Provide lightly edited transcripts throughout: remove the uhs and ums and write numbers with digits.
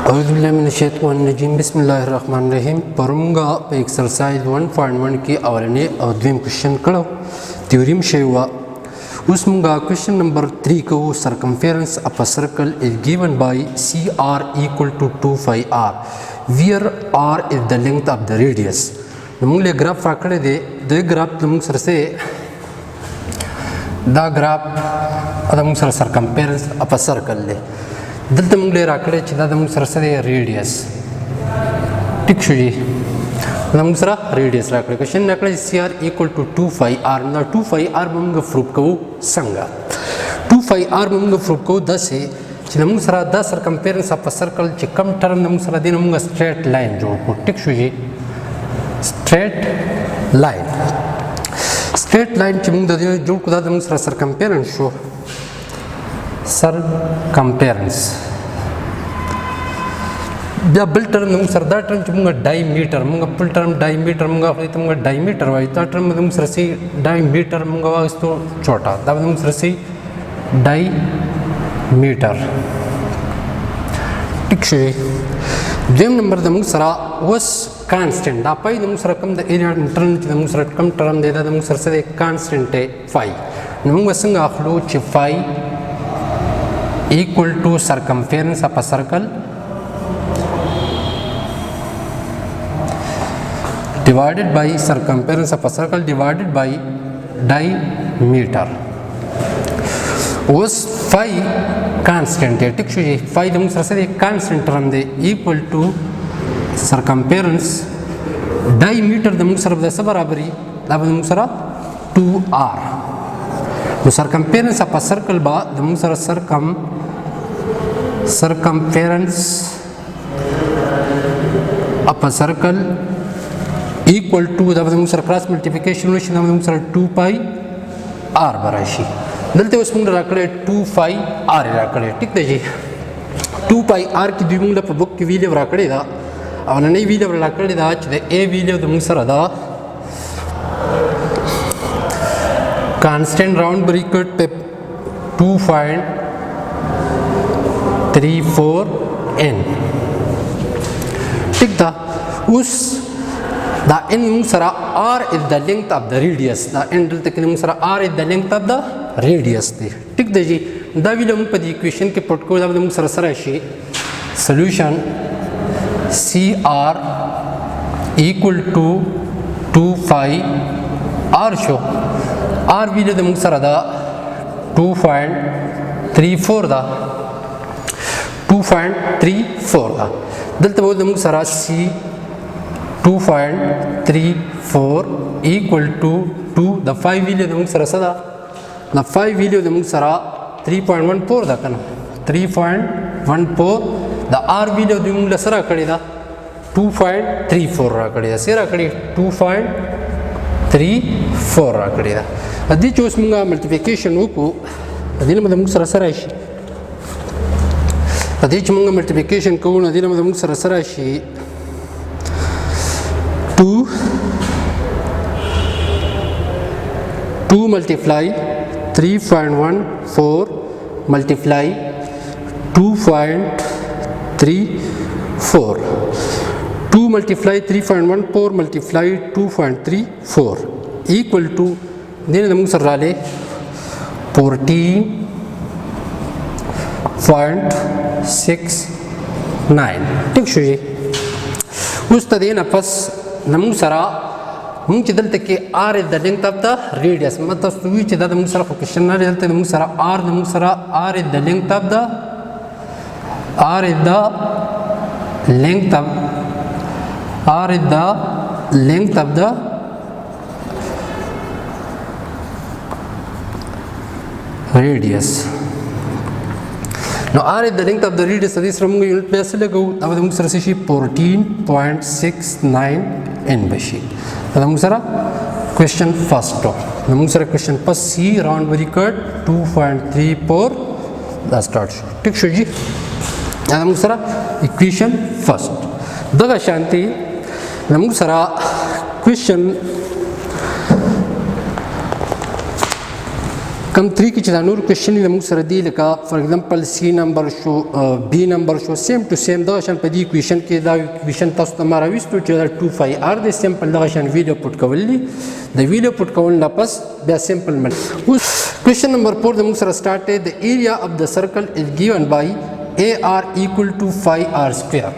أعوذ بالله من الشیطان الرجیم بسم الله الرحمن الرحیم پرمونگا په ایکسرسایز 1.1 کې اولنې او دویم کوېشن کړو تیوریم شی و اوس مونږه کوېشن نمبر 3 کوو سرکمفرنس اف ا سرکل از given by CR equal to 2 phi r where r is the length of the radius نو مونږ له ګراف راکړی دی د ګراف موږ سره سه دا ګراف دا موږ سره سرکمفرنس اف ا سرکل دی دلته موږ له راکړی چې دا د موږ سره سره ریډیوس ټیک شو جی دا موږ سره ریډیوس راکړی کوېشن راکړی CR equal to 2 phi r نو 2 phi r موږ پروف کوو څنګه 2 phi r موږ پروف کوو داسې چې موږ سره دا سرکمفرنس اف ا سرکل چې کم ټرم موږ سره دی نو موږ سټریټ لاین جوړ کړو ټیک شو جی straight line چې موږ د دې جوړ کړو دا موږ سره سرکمفرنس شو سرکمفرنس بیا بل ټرم موږ سره دا ټرم چې موږ ډایمیټر موږ بل ټرم ډایمیټر موږ خپل ته موږ ډایمیټر وایي دا ټرم موږ سره سي ډایمیټر موږ واغستو چوټا دا موږ سره سي ډایمیټر ټیک شي دویم نمبر د موږ سره وس کانسټنټ دا پای د موږ سره کم د ایریا انټرنل چې د موږ سره کم ټرم دی دا د موږ سره سره کانسټنټ دی فای نو موږ څنګه اخلو چې فای equal to circumference of a circle divided by circumference of a circle divided by diameter was phi constant है ठीक है phi दम sir constant term they equal to circumference diameter दम सर दस बराबरी लाभ दम sir 2r तो circumference of a circle बा दम sir circumference of a circle equal to دا دم سر cross multiplication وشي دا دم سر 2 pi r براشي دلته اوس موږ راکړی 2 phi r راکړی ټیک دی جی 2 pi r کې دوی موږ په بوک کې ویلیو راکړی دا او نه ویلیو راکړی دا چې د a ویلیو د موږ سره دا constant round bracket पे 2.34n ठीक था उस the n موږ سره r is the length of the radius the n دلته کې موږ سره r is the length of the radius دی ټیک دی جی دا ویلو موږ په دې اکویشن کې پټ کوو دا موږ سره سره شي سولوشن CR equal to 2 phi r شو r ویلو د موږ سره دا 2.34 دا 2.34 دا دلته به د موږ سره C 2.34 equal to 2 the 5 ویلیو د موږ سره څه ده د 5 ویلیو د موږ سره 3.14 ده کنه 3.14 د r ویلیو د موږ سره کړی دا 2.34 را کړی دا سره کړی 2.34 را کړی دا د دې چې اوس موږ ملټیپلیکیشن وکړو د دې موږ سره سره شي د دې چې موږ ملټیپلیکیشن کوو د دې موږ سره سره شي 2 multiply 3.14 multiply 2.34 2 multiply 3.14 multiply 2.34 equal to دین د موږ سره رااله 14.69 ټیک شو جی اوس ته دینه پس نمو سره موږ چې دلته کې r is the length of the radius مطلب سوي چې دا د موږ سره کوېشن نه دلته د موږ سره r د موږ سره r is the length of the radius نو r is the length of the radius د دې سره موږ یونټ بیا څه لګو دا د موږ سره شي 14.69 n بشي دا موږ سره کوېشن فرست نو موږ سره کوېشن پس C راوند بریکټ 2.34 دا سٹارټ شو ټیک شو جی دا موږ سره اکویشن فرست دغه شانتي موږ سره کوېشن کم 3 کې چې دا نور کوېشن دي موږ سره دی لکه فار ایگزامپل سی نمبر شو بی نمبر شو سیم ټو سیم دغه شان په دې کوېشن کې دا کوېشن تاسو ته ما راویستو چې دا 2 5 آر دی سمپل دغه شان ویډیو پټ کول دي د ویډیو پټ کول نه پس بیا سمپل مل اوس کوېشن نمبر 4 د موږ سره سٹارټ دی د ایریا اف د سرکل از ګیون بای AR equal to 5R square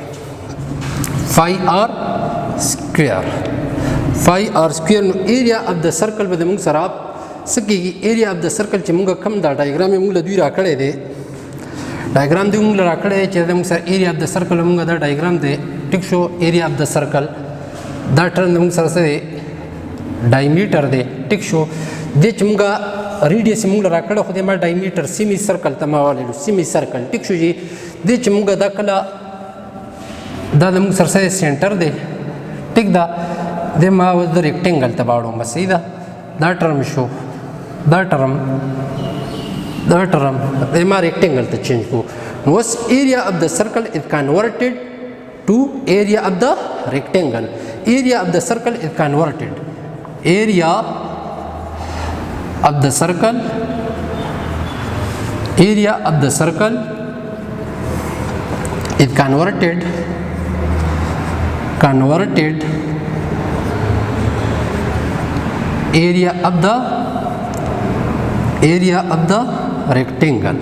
5R square 5R square نو ایریا اف د سرکل به د موږ سره سکیږي ایریا اف د سرکل چې موږ کم دا ډایګرام موږ له دوی راکړی دی ډایګرام دی موږ راکړی چې موږ سره ایریا اف د سرکل موږ دا ډایګرام دی ټیک شو ایریا اف د سرکل دا ټرم موږ سره څه دی ډایمیټر دی ټیک شو د چې موږ ریډیس موږ راکړی خو د ما ډایمیټر سیمی سرکل ته ما والو سیمی سرکل ټیک شو جی د چې موږ دا کله دا د موږ سره سنټر دی ټیک دا د ما د ریکټینګل ته باړو مسې دا ټرم شو دا ټرم ما ریکټینګل ته چینج کو نو اوس ایریا اف د سرکل از کنورټډ ټو ایریا اف د ریکټینګل ایریا اف د سرکل از کنورټډ ایریا اف د سرکل area of the circle is converted area of the rectangle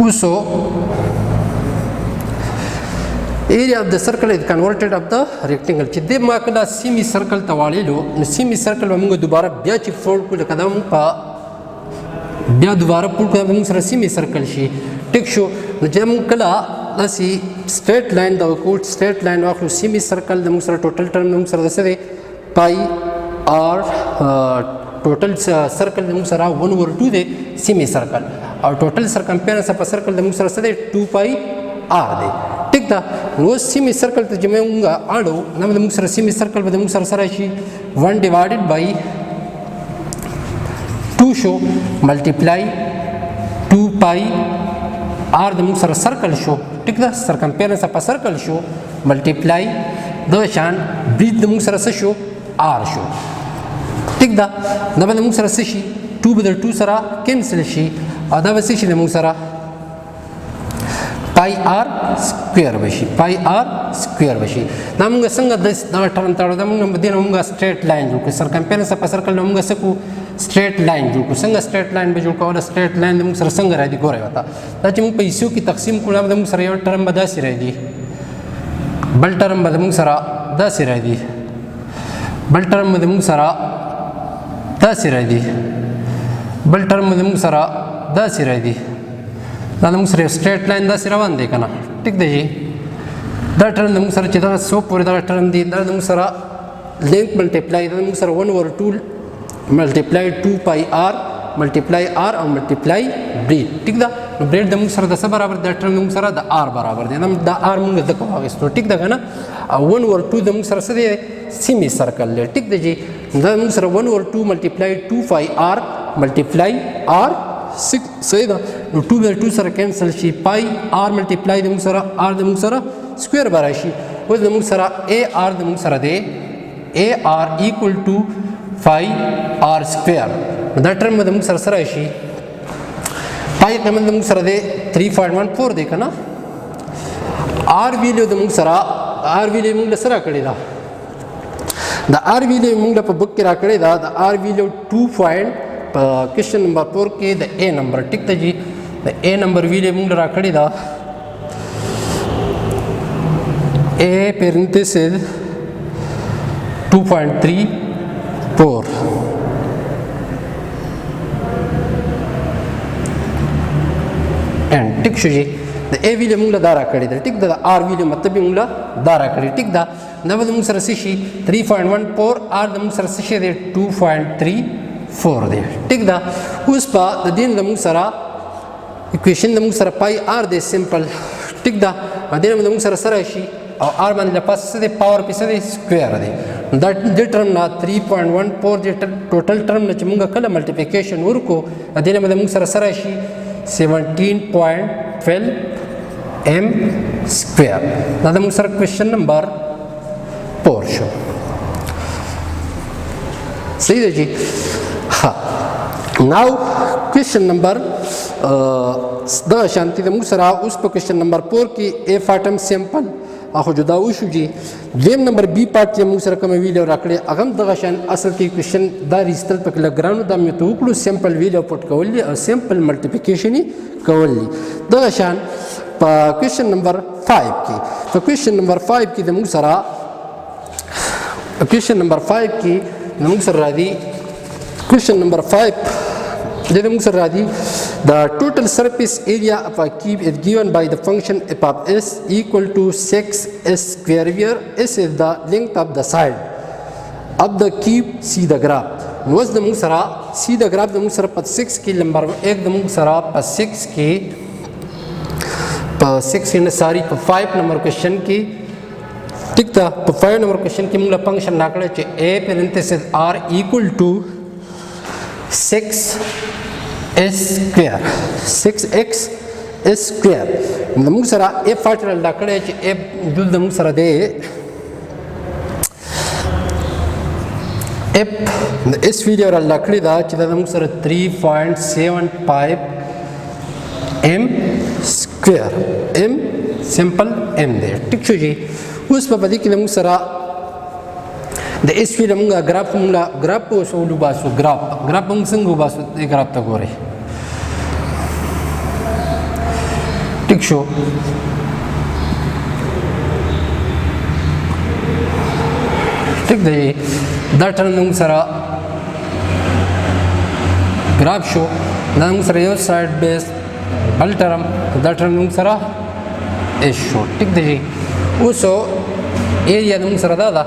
also area of the circle is converted of the rectangle چې د ما کله سیمی سرکل ته واړېلو نو سیمی سرکل به موږ دوباره بیا چې فولډ کړو لکه دا موږ په بیا دوباره فولډ کړو موږ سره سیمی سرکل شي ټیک شو نو چې موږ کله داسې سټریټ لاین دا وکړو سټریټ لاین واخلو سیمی سرکل د موږ سره ټوټل ټرم موږ سره څه دی پای آر ټوټل سرکل د موږ سره 1/2 دی سیمی سرکل او ټوټل سرکمفرنس په سرکل د موږ سره څه دی 2 پای آر دی ټیک ده نو سیمی سرکل ته چې موږ اړو نو موږ سره سیمی سرکل به موږ سره شي 1 ډیوایډډ بای 2 شو ملټیپلای 2 پای آر د موږ سره سرکل شو ټیک ده سرکمفرنس په سرکل شو ملټیپلای د شان بریډ د موږ سره څه شو آر شو ټیک ده دا به موږ سره څه شي 2 به د 2 سره کینسل شي او دا به څه شي د موږ سره پای آر سکویر بشي پای آر سکویر بشي دا موږ څنګه دا ټرم تاړو دا موږ دینه موږ سټریټ لاین جوړ کړو سرکمفرنس په سرکل موږ څه کو سټریټ لاین جوړ کړو څنګه سټریټ لاین به جوړ کول سټریټ لاین موږ سره څنګه راځي ګورئ وتا دا چې موږ پیسو کې تقسیم کړو دا موږ سره یو ټرم به داسې راځي بل ټرم به موږ سره داسې راځي بل ټرم به موږ سره داسې راځي بل ټرم به موږ سره داسې راځي دا موږ سره سټریټ لاین داسې روان دی کنه ټیک دی جی دا ټرم موږ سره چې دا سو پورې دا ټرم دی دا موږ سره لینک ملټیپلای دا موږ سره 1/2 ملټیپلای 2 پای آر ملټیپلای آر او ملټیپلای بریډ ټیک دا بریډ د موږ سره د څه برابر دا ټرم موږ سره د آر برابر دی دا آر موږ د کوم واغستو ټیک دا کنه 1/2 د موږ سره څه دی سیمی سرکل دی ټیک دی جی دا موږ سره 1/2 ملټیپلای 2 پای آر ملټیپلای آر 6 صحیح ده نو 2 به 2 سره کینسل شي پای آر ملټیپلای د موږ سره آر د موږ سره سکویر به راشي اوس د موږ سره اے آر د موږ سره دی اے آر ایکول ټو 5 آر سکویر دا ټرم د موږ سره سره شي پای قیمت د موږ سره دی 3.14 دی کنه آر ویلیو د موږ سره آر ویلیو موږ سره کړی دا د آر ویلیو موږ په بک کې را کړی دا د آر ویلیو 2. په کوېشن نمبر 4 کې د اے نمبر ټیک ته جی د اے نمبر ویلیو موږ را کړی دا اے پرنتسز 2.34 اینڈ ټیک شو جی د اے ویلیو موږ دا را کړی دا ټیک دا آر ویلیو مطلب موږ دا را کړی ټیک دا دا به موږ سره شي 3.14 آر د موږ سره شي 2.34 دی ټیک دا اوس په د دین د موږ سره اکویشن د موږ سره پای آر دی سمپل ټیک دا د دین د موږ سره سره شي او آر باندې لپس څه دی پاور په څه دی سکویر دی دا د ټرم نه 3.14 دی ټوټل ټرم نه چې موږ کله ملټیپلیکیشن ورکو د دین د موږ سره سره شي 17.12 m سکویر دا د موږ سره کوېشن نمبر 4 شو. صحیح دی جی. ها ناو کوېشن نمبر دغه شانتي د موږ سره اوس په کوېشن نمبر 4 کې اف اټم سیمپل اخو جدا وشو جی. دویم نمبر بی پارت چې موږ سره کوم ویډیو راکړی هغه هم دغه شان اصل کې کوېشن دا ریستل په لګرانو دا مې ته وکړو سیمپل ویډیو پټ کول دي او سیمپل ملټیپلیکیشن یې کول دي. دغه شان په کوېشن نمبر 5 کې په کوېشن نمبر 5 کې د موږ سره کوېشن نمبر 5 کې د موږ سره راځي کوېشن نمبر 5 د موږ سره راځي the total surface area of a cube is given by the function f of s equal to 6s square where s is the length of the side of the cube. see the graph. نو اوس د موږ سره see the graph د موږ سره په 6 کې نمبر 1 د موږ سره په 6 کې نه ساري په 5 نمبر کوېشن کې ٹھیک ده. په 5 نمبر کوېشن کې موږ له فنکشن راکړی چې a parenthesis r equal to 6s square 6x square. د موږ سره f فاټرل راکړی چې f جول د موږ سره دی f د s ویډیو را راکړی دا چې دا د موږ سره 3.75 m square m سمپل m دی. ټیک شو جی. اوس په دې کې موږ سره د اس ویډیو موږ ګراف په وسولو باسو. ګراف موږ څنګه وباسو؟ دې ګراف ته ګورئ. ټیک شو. ټیک دی. دا ټرم موږ سره ګراف شو. دا موږ سره یو سایډ بیس بل ټرم دا ټرم موږ سره اس شو. ټیک دی. اوس ایریا د موږ سره دا ده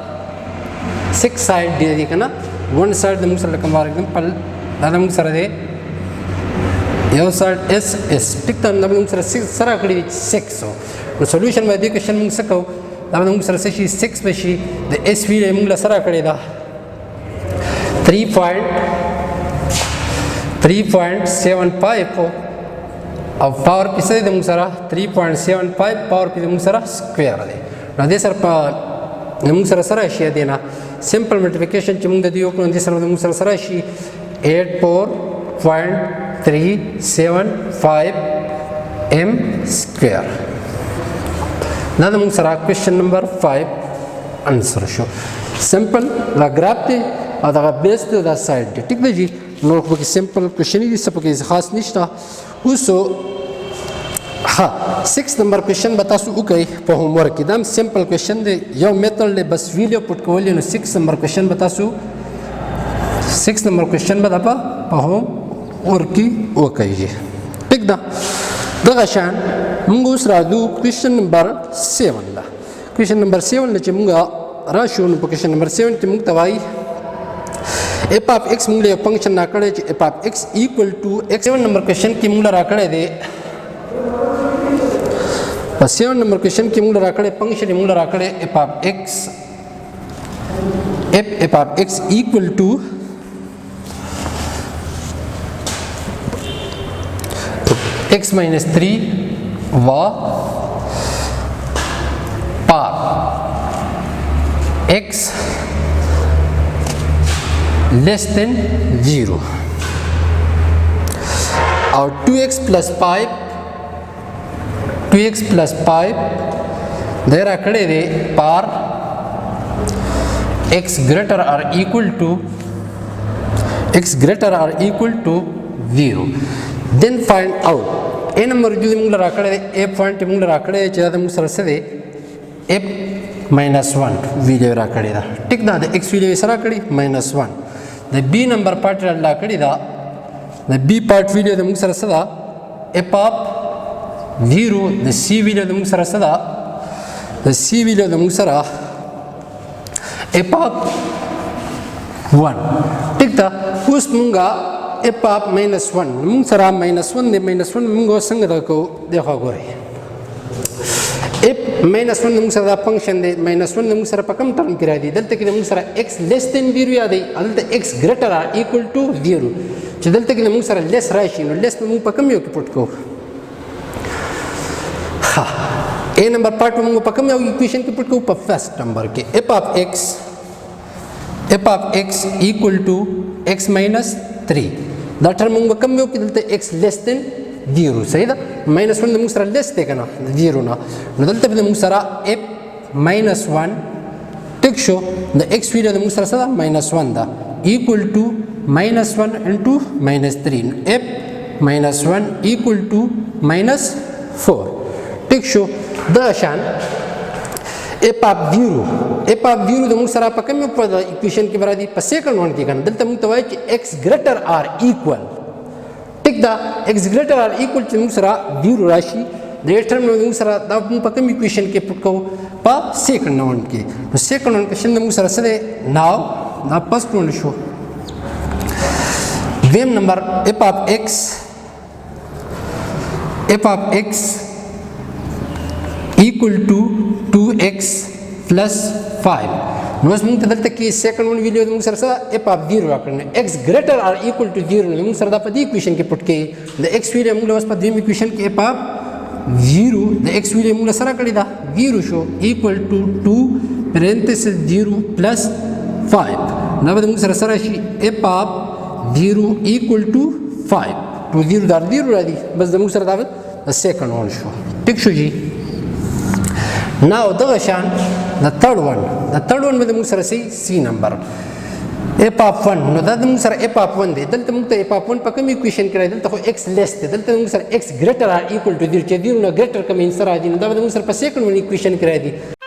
6 سایډ دی که نه. 1 سایډ د موږ سره لکه فار ایگزامپل دا د موږ سره دی یو سایډ اس اس. ټیک ده. دا موږ سره 6 سره کړي 6. نو سولوشن باندې کوېشن موږ څه کوو؟ دا موږ سره څه شي 6 به شي. د اس ویډیو موږ له سره کړې ده 3.75 او پاور پی څه دی د موږ سره 3.75 پاور پی د موږ سره سکویر دی. نو دې سره په موږ سره سره شي دی نه سمپل ملټیپلیکیشن چې موږ د دې وکړو دې سره د موږ سره سره شي 84.375 m سکویر. دا د موږ سره کوېشن نمبر 5 انسر شو. سمپل دا ګراف دی او دغه بیس دی دا سایډ دی. ټیک دی جی. نور خو پکې سمپل کوېشن دي څه پکې خاص نشته. اوسو ها 6 نمبر کوېشن به تاسو وکئ په هوم ورک کې. دا هم سمپل کوېشن دی یو میتھډ دی بس ویډیو پټ کول نو 6 نمبر کوېشن به تاسو 6 نمبر کوېشن به په هوم ورک کې وکئ. ټیک ده. دغه شان موږ اوس راځو کوېشن نمبر 7 له. کوېشن نمبر 7 نه چې موږ راشو نو په کوېشن نمبر 7 کې موږ ته وایي f of x موږ له یو فنکشن راکړی چې f of x equal to x. 7 نمبر کوېشن کې موږ راکړی دی په 7 نمبر کوېشن کې موږ راکړی فنکشن موږ راکړی f of x equal to x minus 3 و par x less than 0 और 2x plus 5 there are par x greater or equal to 0. then find out a number जो मुंगला राकड़े a point Mongla राकड़े चाहे मुंग सरसे f minus 1 वीडियो राकड़े दा. ठीक ना the x वीडियो इस राकड़ी minus 1. the b number part राकड़ी दा the b part video the मुंग सरसे दा f of 0. the c video the मुंग सरसे दा the c वीडियो द मुंग सरा f of 1. ठीक था. उस मुंगा f of minus 1 موږ سره minus 1 دی. minus 1 موږ څنګه راکو دغه غوړي f minus 1 موږ سره دا فنکشن دی. minus 1 موږ سره په کوم ټرم کې راځي؟ دلته کې موږ سره x less than 0 یا دی دلته x greater or equal to 0 چې دلته کې موږ سره less راشي نو less موږ په کوم یو کې پټ کوو؟ ها ए नंबर पार्ट में موږ په کوم یو اکویشن کې پټ کوو په فرست نمبر کې f of x equal to x minus 3 دا ټرم موږ کوم یو کې دلته x less than 0 صحیح ده minus 1 د موږ سره less دی کنه 0 نه نو دلته به موږ سره f minus 1 ټیک شو د x ویډیو د موږ سره سره minus 1 ده equal to minus 1 into minus 3 f minus 1 equal to minus 4 ټیک شو دا شان f of 0 د موږ سره په کوم په اکویشن کې برادي په سیکنډ ون کې کنه دلته موږ ته وایي چې x greater or equal ټیک دا x greater or equal چې موږ سره 0 راشي د ټرم نو موږ سره دا په کوم اکویشن کې پټ کوو په سیکنډ ون کې نو سیکنډ ون کې موږ سره سره ناو دا فرست ون شو دویم نمبر f of x equal to 2x plus 5 نو اوس موږ ته دلته کې سیکنډ ون ویلیو موږ سره f of 0 راکړل x greater or equal to 0 نو موږ سره دا په دې اکویشن کې پټ کې د x ویلیو موږ اوس په دې اکویشن کې f of 0 د x ویلیو موږ سره کړی دا 0 شو equal to 2 parenthesis 0 plus 5 نو به موږ سره سره شي f of 0 equal to 5 to 0 دا 0 راځي بس د موږ سره دا سیکنډ ون شو ټیک شو جی Now دغه شان the third one به موږ سره سی نمبر f of 1 نو دا موږ سره f of 1 دی دلته موږ ته f of 1 په کوم اکویشن کې راځي دلته خو x less دی دلته موږ سره x greater or equal to 0 چې 0 نه greater کوم انسر راځي نو دا موږ سره په سیکنډ ون اکویشن کې راځي